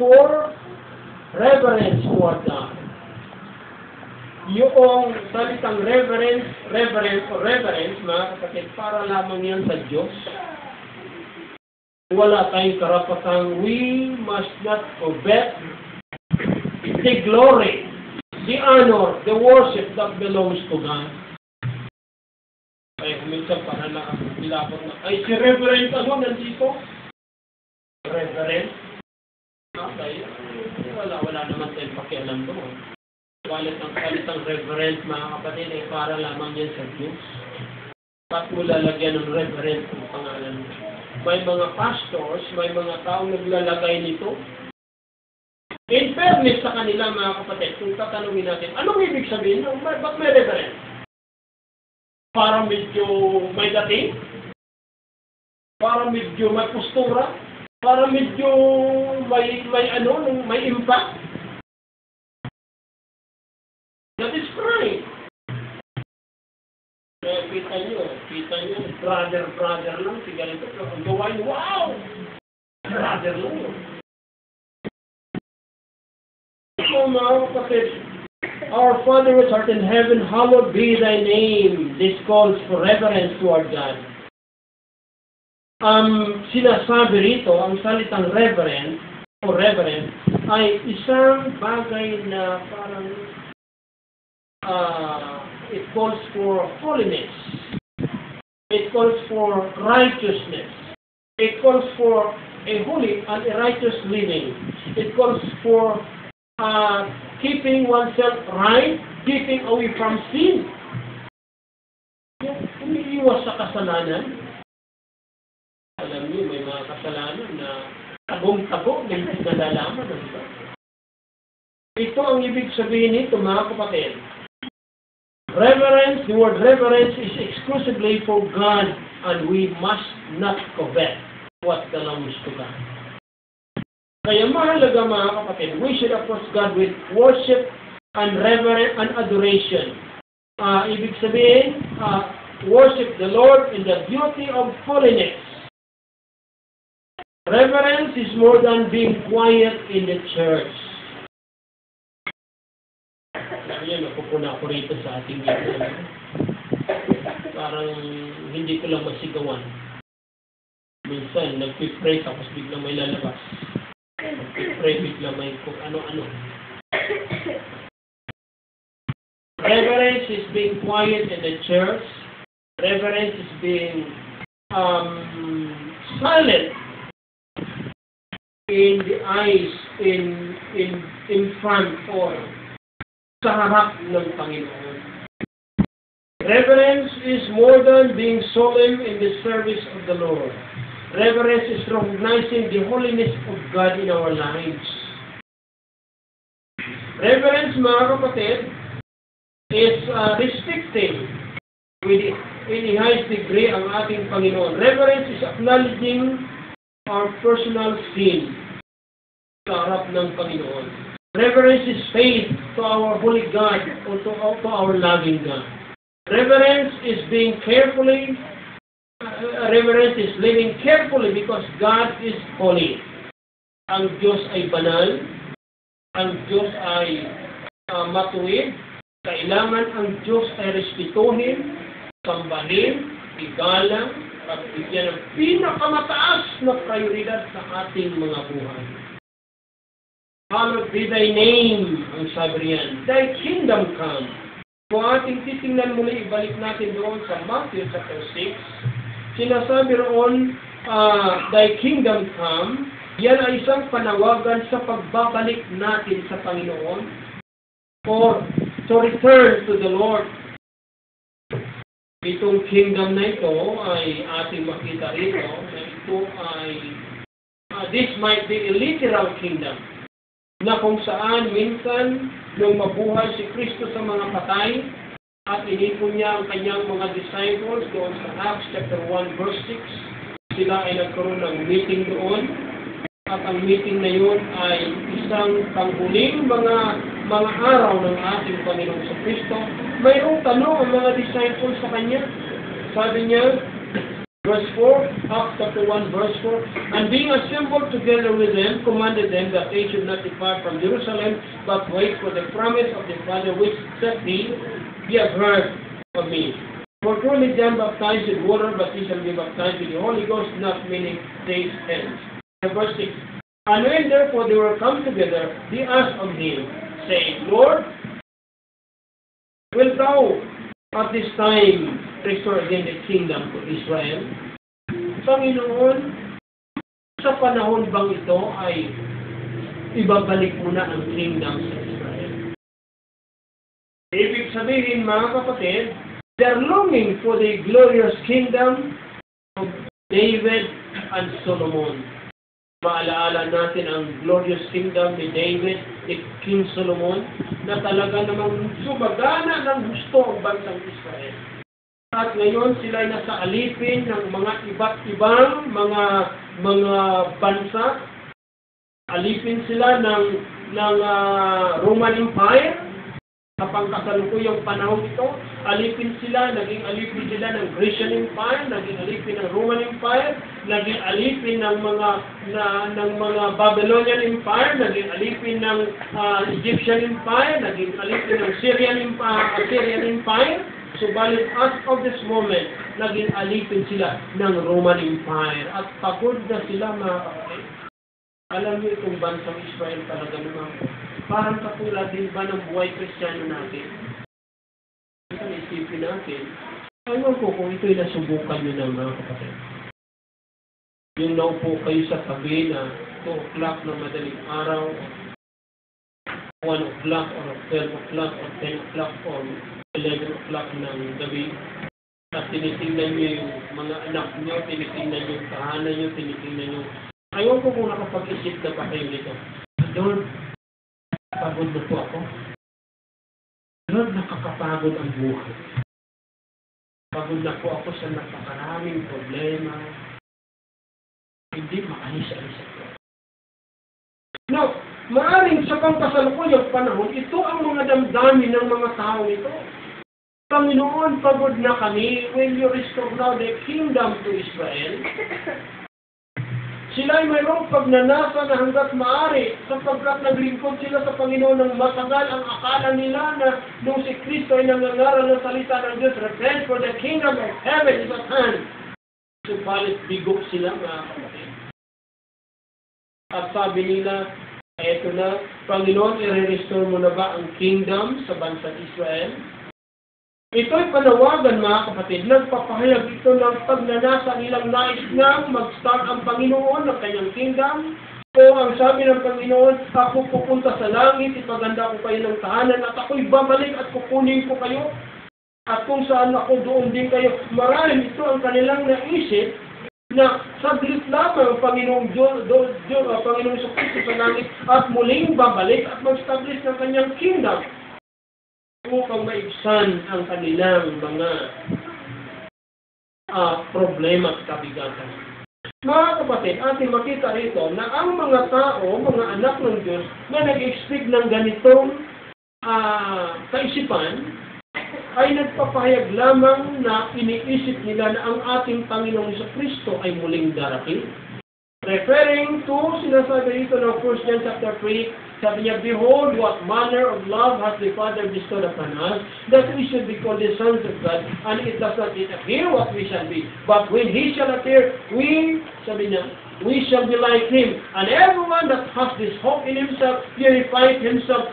for reverence toward God. Yung salitang reverence, mga kapatid, para lamang yan sa Diyos. Wala tayong karapatang we must not covet the glory, the honor, the worship that belongs to God. Ay, minsan para nakakilapot na, ay, si Reverend, nandito? Reverend? Okay, wala naman tayong pakialam doon. Kalitang Reverend, mga kapatid, ay para lamang yan sa Diyos. Ba't mo lalagyan ng Reverend kung pangalan mo? May mga pastors, may mga taong naglalagay nito. In fairness sa kanila, mga kapatid, kung tatanungin natin, anong ibig sabihin? Ba't may Reverend? Para medyo may dating? Para medyo may postura? Para medyo may impact? That is right. Kita nyo, brother lang, si ganito. Ang gawain, wow! Brother lang yun. So, mga kapatid, our Father which art in heaven, hallowed be thy name. This calls for reverence toward God. Sinasabi rito, ang salitang reverend ay isang bagay na parang it calls for holiness. It calls for righteousness. It calls for a holy and a righteous living. It calls for keeping oneself right, keeping away from sin. Umiiwas sa kasalanan. Alam niyo, may mga kasalanan na tagong-tago na hindi nalalaman. Ito ang ibig sabihin nito, mga kapatid. Reverence, the word reverence is exclusively for God, and we must not covet what belongs to God. Kaya mahalaga, mga kapatid, we should approach God with worship and reverence and adoration. Ibig sabihin, worship the Lord in the beauty of holiness. Reverence is more than being quiet in the church. Yan, napupuna ako rito sa ating video. Parang hindi ko lang masigawan. Minsan, nagpipray tapos biglang may lalabas. Nagpipray biglang may kung ano-ano. Reverence is being quiet in the church. Reverence is being silent in the eyes, in front or sa harap ng Panginoon. Reverence is more than being solemn in the service of the Lord. Reverence is recognizing the holiness of God in our lives. Reverence, mga kapatid, is respecting in the highest degree ang ating Panginoon. Reverence is acknowledging our personal sin sa harap ng Panginoon. Reverence is faith to our holy God or to our loving God. Reverence is being carefully, reverence is living carefully because God is holy. Ang Diyos ay banal, ang Diyos ay matuwid, kailangan ang Diyos ay respetuhin, sambahin, igalang, at bigyan ng pinakamataas na prioridad sa ating mga buhay. Hallowed be thy name, ang sabi riyan. Thy kingdom come. Kung ating titingnan muli, ibalik natin doon sa Matthew chapter 6, sinasabi roon, thy kingdom come, yan ay isang panawagan sa pagbabalik natin sa Panginoon or to return to the Lord. Itong kingdom na ito ay ating makita rito na ito ay this might be a literal kingdom na kung saan minsan nung mabuhay si Kristo sa mga patay at inipon niya ang kanyang mga disciples doon sa Acts chapter 1 verse 6, sila ay nagkaroon ng meeting doon at ang meeting na yun ay isang panghuling mga araw ng ating Panginoong sa Kristo. Mayroong tanong ang mga disciples sa kanya. Sabi niya, verse 4, Acts chapter 1, verse 4. And being assembled together with them, commanded them that they should not depart from Jerusalem, but wait for the promise of the Father, which said he, ye have heard of me. For truly John baptized with water, but ye shall be baptized with the Holy Ghost not many days hence. And verse 6. And when therefore they were come together, they asked of him, saying, Lord, wilt thou at this time restore again the kingdom to Israel? Panginoon, sa panahon bang ito ay ibabalik mo na ang kingdom sa Israel? Ibig sabihin, mga kapatid, they're longing for the glorious kingdom of David and Solomon. Maalaala natin ang glorious kingdom ni David, ni King Solomon, na talaga namang sumagana ng gusto ang bansang Israel. At ngayon sila ay nasa alipin ng mga iba't ibang mga bansa. Alipin sila ng Roman Empire. Kapag kasalukuyang panahon ito, alipin sila, naging alipin sila ng Grecian Empire, naging alipin ng Roman Empire, naging alipin ng mga Babylonian Empire, naging alipin ng Egyptian Empire, naging alipin ng Syrian Empire. Subalit as of this moment, naging alipin sila ng Roman Empire. At pagod na sila, mga kapatid. Alam niyo itong bansang Israel talaga naman. Parang katulad din ba ng buhay Kristiyano natin? Ito isipin natin. Ewan ko kung ito'y nasubukan nyo ng mga kapatid. Yung naupo kayo sa tabi na 2 o'clock na madaling araw, 1 o'clock or 12 o'clock or 10 o'clock or 11 o'clock ng gabi. At tinitingnan nyo yung mga anak nyo, tinitingnan nyo yung tahanan nyo, tinitingnan nyo. Ewan ko kung nakapag-isip na pa kayo nito. Lord, pagod na po ako. Lord, nakakapagod ang buhay. Pagod na po ako sa napakaraming problema. Hindi makaalis-alis ako. Now, maaaring sa pangkasalukuyang panahon, ito ang mga damdamin ng mga tao ito. Panginoon, pagod na kami. Will you restore now the kingdom to Israel? Sila ay mayroong pagnanasa na hanggat maaari sapagkat naglingkod sila sa Panginoon ng matagal. Ang akala nila na nung si Kristo ay nangangaral ng salita ng Diyos, repent for the kingdom of heaven is at hand. Subalit bigok sila, mga kapatid. At sabi nila, eto na, Panginoon, i-restore mo na ba ang kingdom sa bansang Israel? Ito'y panawagan, mga kapatid. Nagpapahayag ito ng pagnanasa nilang nais na mag-start ang Panginoon ng kanyang kingdom. O ang sabi ng Panginoon, ako pupunta sa langit, ipaganda ko kayo ng tahanan, at ako'y babalik at kukunin ko kayo. At kung saan ako, doon din kayo. Marahil ito ang kanilang naisip na saglit lamang ang Panginoong Panginoong Kristo sa langit at muling babalik at mag-establish ng kanyang kingdom upang maibsan ang kanilang mga problema at kabigatan. Mga kapatid, ating makita rito na ang mga tao, mga anak ng Diyos na nag-expect ng ganitong kaisipan ay nagpapahayag lamang na iniisip nila na ang ating Panginoong Kristo ay muling darating. Referring to, sinasabi dito ng 1 John chapter 3, sabi niya, behold, what manner of love has the Father bestowed upon us, that we should be called the sons of God, and it does not yet appear what we shall be. But when He shall appear, sabi niya, we shall be like Him. And everyone that has this hope in himself, purifies himself